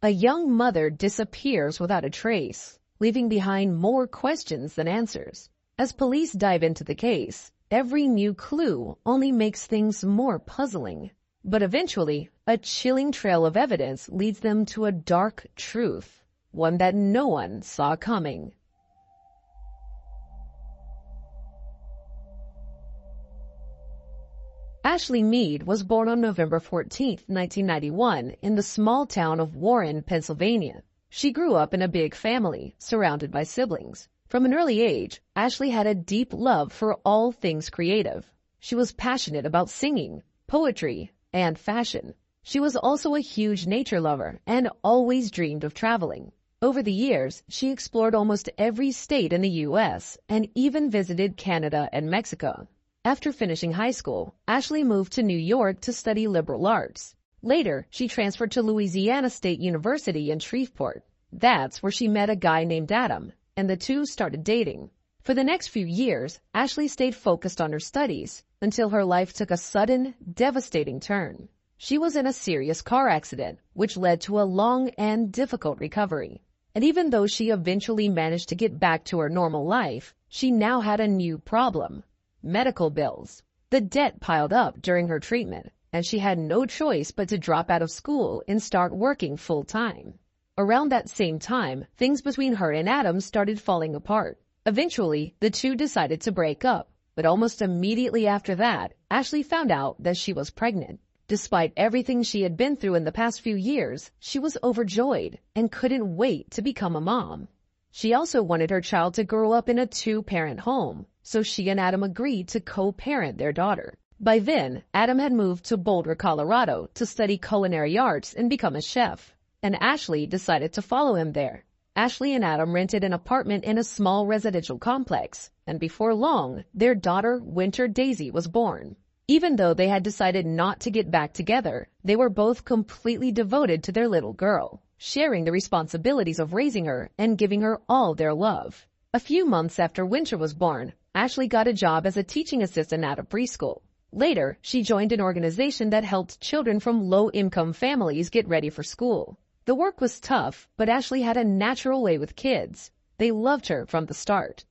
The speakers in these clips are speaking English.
A young mother disappears without a trace, leaving behind more questions than answers. As police dive into the case, every new clue only makes things more puzzling. But eventually, a chilling trail of evidence leads them to a dark truth, one that no one saw coming. Ashley Mead was born on November 14, 1991, in the small town of Warren, Pennsylvania. She grew up in a big family, surrounded by siblings. From an early age, Ashley had a deep love for all things creative. She was passionate about singing, poetry, and fashion. She was also a huge nature lover and always dreamed of traveling. Over the years, she explored almost every state in the U.S. and even visited Canada and Mexico. After finishing high school, Ashley moved to New York to study liberal arts. Later, she transferred to Louisiana State University in Shreveport. That's where she met a guy named Adam, and the two started dating. For the next few years, Ashley stayed focused on her studies until her life took a sudden, devastating turn. She was in a serious car accident, which led to a long and difficult recovery. And even though she eventually managed to get back to her normal life, she now had a new problem: medical bills. The debt piled up during her treatment, and she had no choice but to drop out of school and start working full-time. Around that same time, things between her and Adam started falling apart. Eventually, the two decided to break up, but almost immediately after that, Ashley found out that she was pregnant. Despite everything she had been through in the past few years, she was overjoyed and couldn't wait to become a mom. She also wanted her child to grow up in a two-parent home, so she and Adam agreed to co-parent their daughter. By then, Adam had moved to Boulder, Colorado to study culinary arts and become a chef, and Ashley decided to follow him there. Ashley and Adam rented an apartment in a small residential complex, and before long, their daughter, Winter Daisy, was born. Even though they had decided not to get back together, they were both completely devoted to their little girl, sharing the responsibilities of raising her and giving her all their love. A few months after Winter was born, Ashley got a job as a teaching assistant at a preschool. Later, she joined an organization that helped children from low-income families get ready for school. The work was tough, but Ashley had a natural way with kids. They loved her from the start.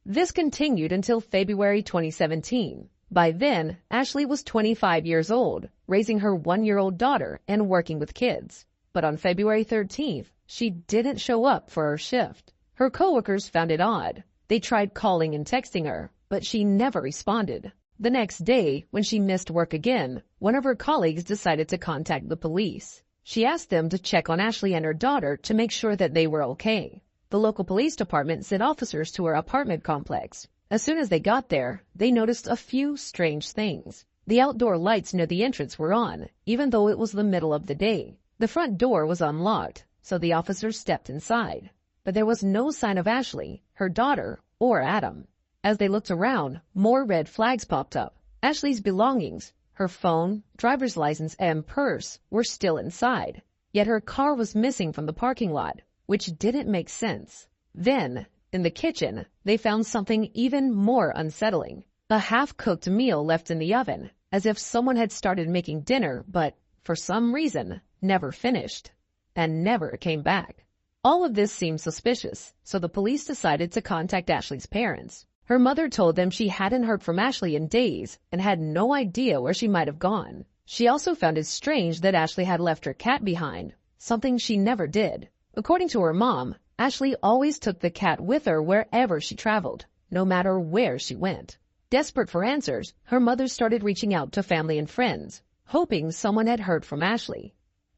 This continued until February 2017. By then, Ashley was 25 years old, raising her one-year-old daughter and working with kids. But on February 13th, she didn't show up for her shift. Her coworkers found it odd. They tried calling and texting her, but she never responded. The next day, when she missed work again, one of her colleagues decided to contact the police. She asked them to check on Ashley and her daughter to make sure that they were okay. The local police department sent officers to her apartment complex. As soon as they got there, they noticed a few strange things. The outdoor lights near the entrance were on, even though it was the middle of the day. The front door was unlocked, so the officers stepped inside. But there was no sign of Ashley, her daughter, or Adam. As they looked around, more red flags popped up. Ashley's belongings, her phone, driver's license, and purse were still inside. Yet her car was missing from the parking lot, which didn't make sense. Then, in the kitchen, they found something even more unsettling. A half-cooked meal left in the oven, as if someone had started making dinner, but, for some reason, never finished, and never came back. All of this seemed suspicious, so the police decided to contact Ashley's parents. Her mother told them she hadn't heard from Ashley in days and had no idea where she might have gone. She also found it strange that Ashley had left her cat behind, something she never did. According to her mom, Ashley always took the cat with her wherever she traveled, no matter where she went. Desperate for answers, her mother started reaching out to family and friends, hoping someone had heard from Ashley.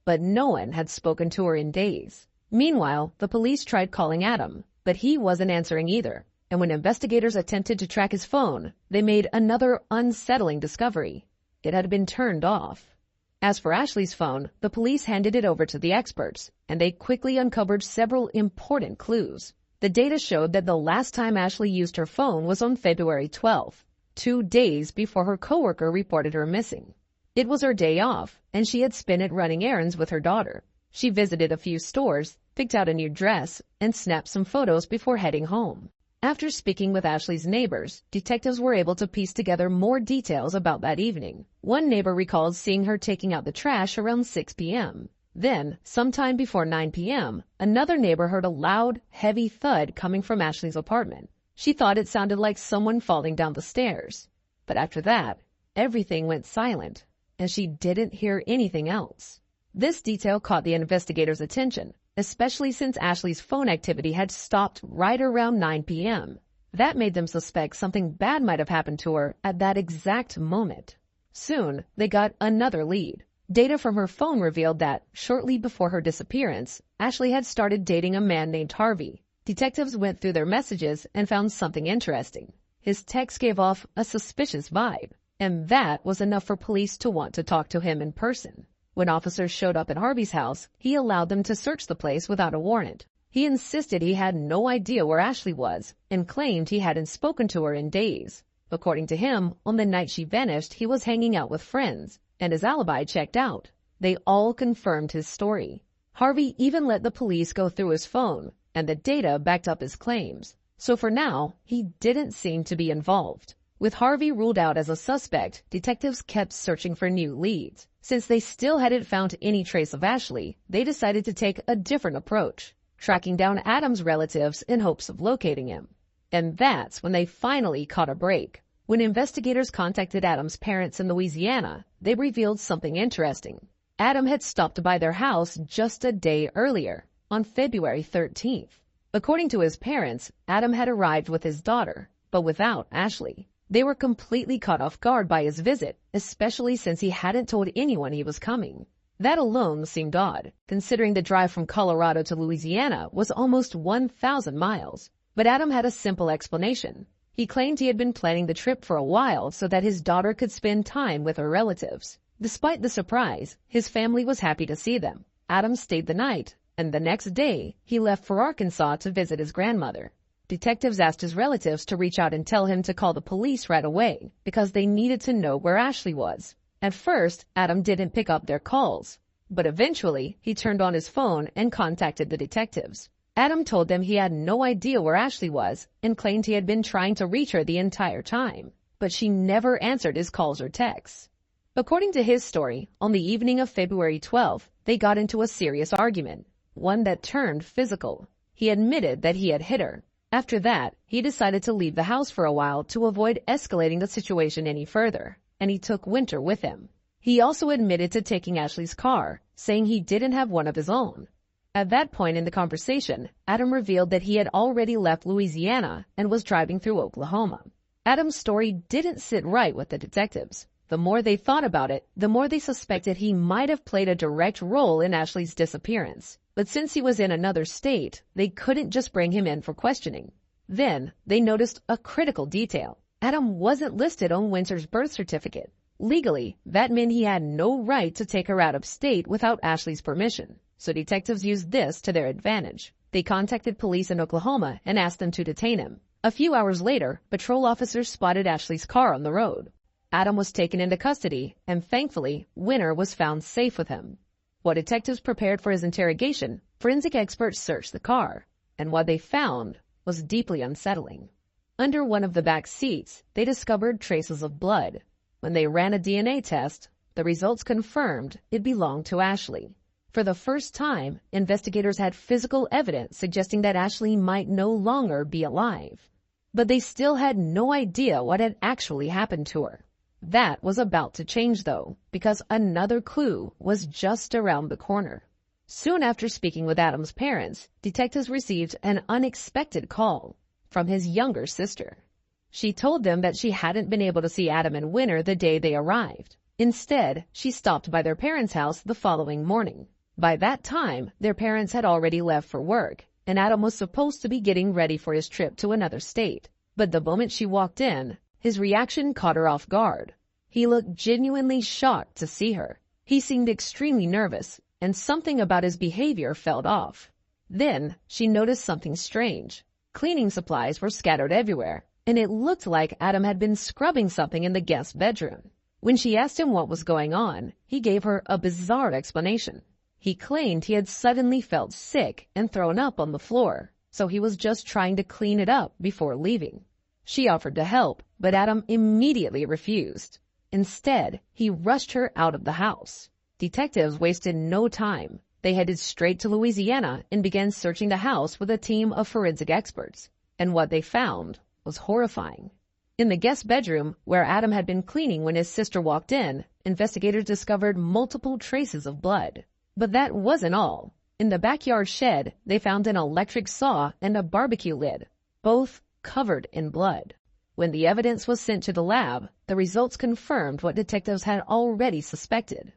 But no one had spoken to her in days. Meanwhile, the police tried calling Adam, but he wasn't answering either. And when investigators attempted to track his phone, they made another unsettling discovery. It had been turned off. As for Ashley's phone, the police handed it over to the experts, and they quickly uncovered several important clues. The data showed that the last time Ashley used her phone was on February 12th, 2 days before her coworker reported her missing. It was her day off, and she had spent it running errands with her daughter. She visited a few stores, picked out a new dress, and snapped some photos before heading home. After speaking with Ashley's neighbors, detectives were able to piece together more details about that evening. One neighbor recalled seeing her taking out the trash around 6 p.m. Then, sometime before 9 p.m., another neighbor heard a loud, heavy thud coming from Ashley's apartment. She thought it sounded like someone falling down the stairs. But after that, everything went silent, and she didn't hear anything else. This detail caught the investigators' attention, especially since Ashley's phone activity had stopped right around 9 p.m. That made them suspect something bad might have happened to her at that exact moment. Soon, they got another lead. Data from her phone revealed that, shortly before her disappearance, Ashley had started dating a man named Harvey. Detectives went through their messages and found something interesting. His text gave off a suspicious vibe, and that was enough for police to want to talk to him in person. When officers showed up at Harvey's house, he allowed them to search the place without a warrant. He insisted he had no idea where Ashley was and claimed he hadn't spoken to her in days. According to him, on the night she vanished, he was hanging out with friends, and his alibi checked out. They all confirmed his story. Harvey even let the police go through his phone, and the data backed up his claims. So for now, he didn't seem to be involved. With Harvey ruled out as a suspect, detectives kept searching for new leads. Since they still hadn't found any trace of Ashley, they decided to take a different approach, tracking down Adam's relatives in hopes of locating him. And that's when they finally caught a break. When investigators contacted Adam's parents in Louisiana, they revealed something interesting. Adam had stopped by their house just a day earlier, on February 13th. According to his parents, Adam had arrived with his daughter, but without Ashley. They were completely caught off guard by his visit, especially since he hadn't told anyone he was coming. That alone seemed odd, considering the drive from Colorado to Louisiana was almost 1,000 miles. But Adam had a simple explanation. He claimed he had been planning the trip for a while so that his daughter could spend time with her relatives. Despite the surprise, his family was happy to see them. Adam stayed the night, and the next day, he left for Arkansas to visit his grandmother. Detectives asked his relatives to reach out and tell him to call the police right away because they needed to know where Ashley was. At first, Adam didn't pick up their calls, but eventually, he turned on his phone and contacted the detectives. Adam told them he had no idea where Ashley was and claimed he had been trying to reach her the entire time, but she never answered his calls or texts. According to his story, on the evening of February 12th, they got into a serious argument, one that turned physical. He admitted that he had hit her. After that, he decided to leave the house for a while to avoid escalating the situation any further, and he took Winter with him. He also admitted to taking Ashley's car, saying he didn't have one of his own. At that point in the conversation, Adam revealed that he had already left Louisiana and was driving through Oklahoma. Adam's story didn't sit right with the detectives. The more they thought about it, the more they suspected he might have played a direct role in Ashley's disappearance. But since he was in another state, they couldn't just bring him in for questioning. Then, they noticed a critical detail. Adam wasn't listed on Winter's birth certificate. Legally, that meant he had no right to take her out of state without Ashley's permission. So detectives used this to their advantage. They contacted police in Oklahoma and asked them to detain him. A few hours later, patrol officers spotted Ashley's car on the road. Adam was taken into custody, and thankfully, Winter was found safe with him. While detectives prepared for his interrogation, forensic experts searched the car, and what they found was deeply unsettling. Under one of the back seats, they discovered traces of blood. When they ran a DNA test, the results confirmed it belonged to Ashley. For the first time, investigators had physical evidence suggesting that Ashley might no longer be alive. But they still had no idea what had actually happened to her. That was about to change, though, because another clue was just around the corner. Soon after speaking with Adam's parents, detectives received an unexpected call from his younger sister. She told them that she hadn't been able to see Adam and Winter the day they arrived. Instead, she stopped by their parents' house the following morning. By that time, their parents had already left for work, and Adam was supposed to be getting ready for his trip to another state. But the moment she walked in, his reaction caught her off guard. He looked genuinely shocked to see her. He seemed extremely nervous, and something about his behavior felt off. Then, she noticed something strange. Cleaning supplies were scattered everywhere, and it looked like Adam had been scrubbing something in the guest bedroom. When she asked him what was going on, he gave her a bizarre explanation. He claimed he had suddenly felt sick and thrown up on the floor, so he was just trying to clean it up before leaving. She offered to help, but Adam immediately refused. Instead, he rushed her out of the house. Detectives wasted no time. They headed straight to Louisiana and began searching the house with a team of forensic experts. And what they found was horrifying. In the guest bedroom, where Adam had been cleaning when his sister walked in, investigators discovered multiple traces of blood. But that wasn't all. In the backyard shed, they found an electric saw and a barbecue lid, both covered in blood. When the evidence was sent to the lab, the results confirmed what detectives had already suspected.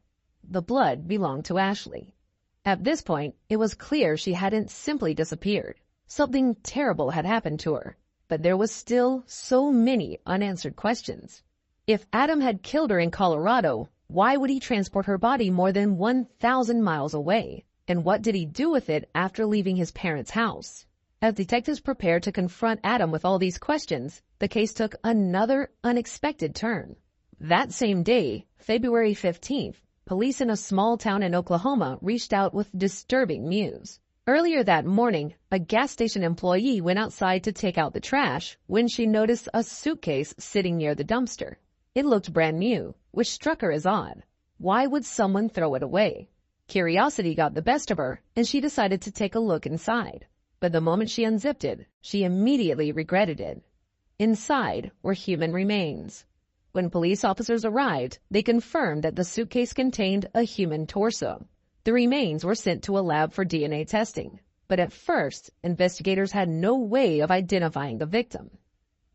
The blood belonged to Ashley. At this point, it was clear she hadn't simply disappeared. Something terrible had happened to her, but there was still so many unanswered questions. If Adam had killed her in Colorado, why would he transport her body more than 1,000 miles away? And what did he do with it after leaving his parents' house? As detectives prepared to confront Adam with all these questions, the case took another unexpected turn. That same day, February 15th, police in a small town in Oklahoma reached out with disturbing news. Earlier that morning, a gas station employee went outside to take out the trash when she noticed a suitcase sitting near the dumpster. It looked brand new, which struck her as odd. Why would someone throw it away? Curiosity got the best of her, and she decided to take a look inside. But the moment she unzipped it, she immediately regretted it. Inside were human remains. When police officers arrived, they confirmed that the suitcase contained a human torso. The remains were sent to a lab for DNA testing, but at first, investigators had no way of identifying the victim.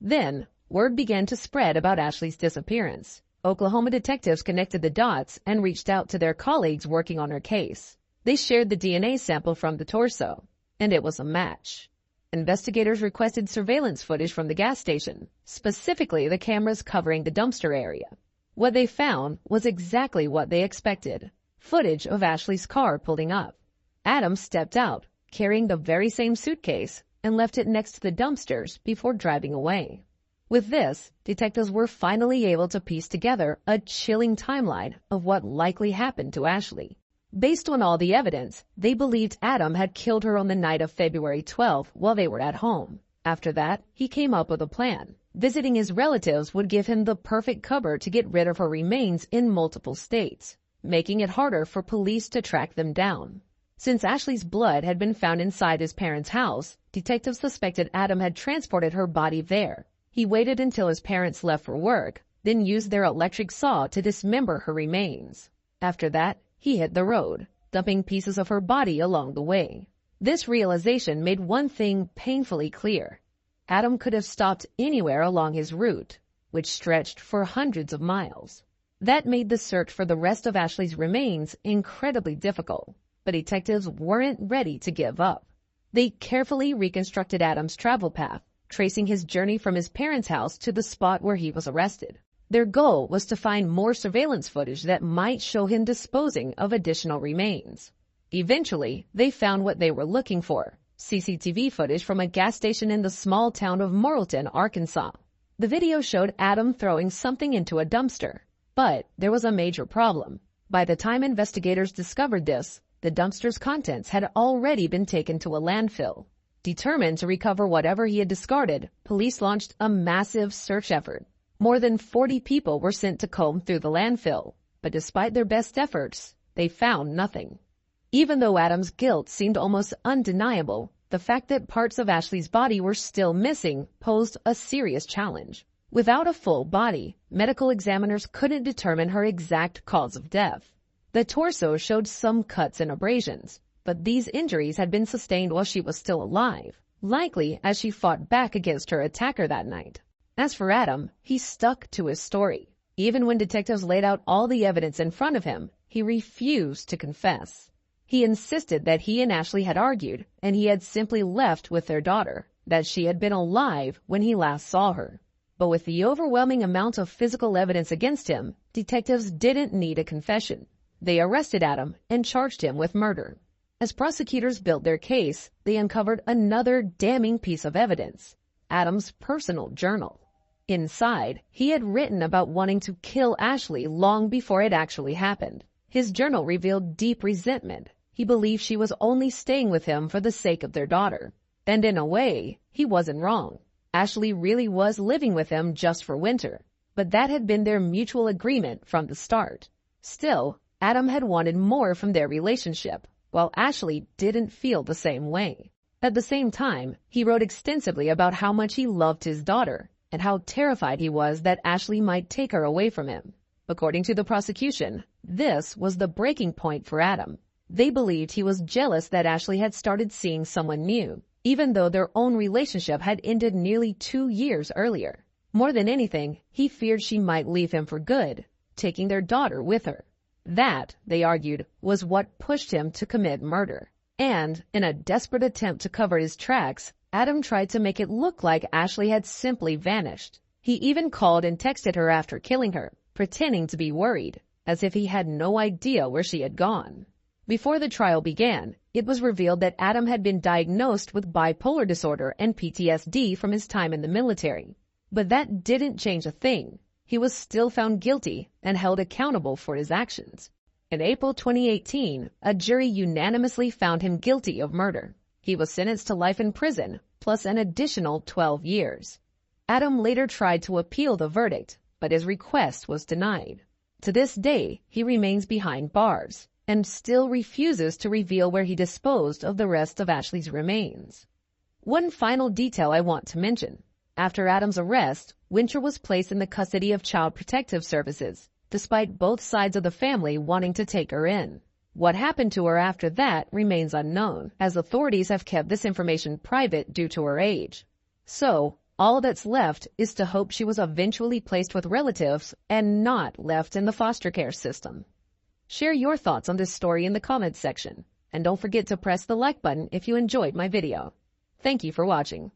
Then, word began to spread about Ashley's disappearance. Oklahoma detectives connected the dots and reached out to their colleagues working on her case. They shared the DNA sample from the torso, and it was a match. Investigators requested surveillance footage from the gas station, specifically the cameras covering the dumpster area. What they found was exactly what they expected. Footage of Ashley's car pulling up. Adam stepped out, carrying the very same suitcase, and left it next to the dumpsters before driving away. With this, detectives were finally able to piece together a chilling timeline of what likely happened to Ashley. Based on all the evidence, they believed Adam had killed her on the night of February 12th while they were at home. After that, he came up with a plan. Visiting his relatives would give him the perfect cover to get rid of her remains in multiple states, making it harder for police to track them down. Since Ashley's blood had been found inside his parents' house, detectives suspected Adam had transported her body there. He waited until his parents left for work, then used their electric saw to dismember her remains. After that, he hit the road, dumping pieces of her body along the way. This realization made one thing painfully clear. Adam could have stopped anywhere along his route, which stretched for hundreds of miles. That made the search for the rest of Ashley's remains incredibly difficult, but detectives weren't ready to give up. They carefully reconstructed Adam's travel path, tracing his journey from his parents' house to the spot where he was arrested. Their goal was to find more surveillance footage that might show him disposing of additional remains. Eventually, they found what they were looking for: CCTV footage from a gas station in the small town of Morrilton, Arkansas. The video showed Adam throwing something into a dumpster. But there was a major problem. By the time investigators discovered this, the dumpster's contents had already been taken to a landfill. Determined to recover whatever he had discarded, police launched a massive search effort. More than 40 people were sent to comb through the landfill, but despite their best efforts, they found nothing. Even though Adam's guilt seemed almost undeniable, the fact that parts of Ashley's body were still missing posed a serious challenge. Without a full body, medical examiners couldn't determine her exact cause of death. The torso showed some cuts and abrasions, but these injuries had been sustained while she was still alive, likely as she fought back against her attacker that night. As for Adam, he stuck to his story. Even when detectives laid out all the evidence in front of him, he refused to confess. He insisted that he and Ashley had argued, and he had simply left with their daughter, that she had been alive when he last saw her. But with the overwhelming amount of physical evidence against him, detectives didn't need a confession. They arrested Adam and charged him with murder. As prosecutors built their case, they uncovered another damning piece of evidence: Adam's personal journal. Inside, he had written about wanting to kill Ashley long before it actually happened. His journal revealed deep resentment. He believed she was only staying with him for the sake of their daughter. And in a way, he wasn't wrong. Ashley really was living with him just for winter, but that had been their mutual agreement from the start. Still, Adam had wanted more from their relationship, while Ashley didn't feel the same way. At the same time, he wrote extensively about how much he loved his daughter and how terrified he was that Ashley might take her away from him. According to the prosecution, this was the breaking point for Adam. They believed he was jealous that Ashley had started seeing someone new, even though their own relationship had ended nearly 2 years earlier. More than anything, he feared she might leave him for good, taking their daughter with her. That, they argued, was what pushed him to commit murder. And, in a desperate attempt to cover his tracks, Adam tried to make it look like Ashley had simply vanished. He even called and texted her after killing her, pretending to be worried, as if he had no idea where she had gone. Before the trial began, it was revealed that Adam had been diagnosed with bipolar disorder and PTSD from his time in the military. But that didn't change a thing. He was still found guilty and held accountable for his actions. In April 2018, a jury unanimously found him guilty of murder. He was sentenced to life in prison, plus an additional 12 years. Adam later tried to appeal the verdict, but his request was denied. To this day, he remains behind bars and still refuses to reveal where he disposed of the rest of Ashley's remains. One final detail I want to mention. After Adam's arrest, Winter was placed in the custody of Child Protective Services, despite both sides of the family wanting to take her in. What happened to her after that remains unknown, as authorities have kept this information private due to her age. So, all that's left is to hope she was eventually placed with relatives and not left in the foster care system. Share your thoughts on this story in the comments section, and don't forget to press the like button if you enjoyed my video. Thank you for watching.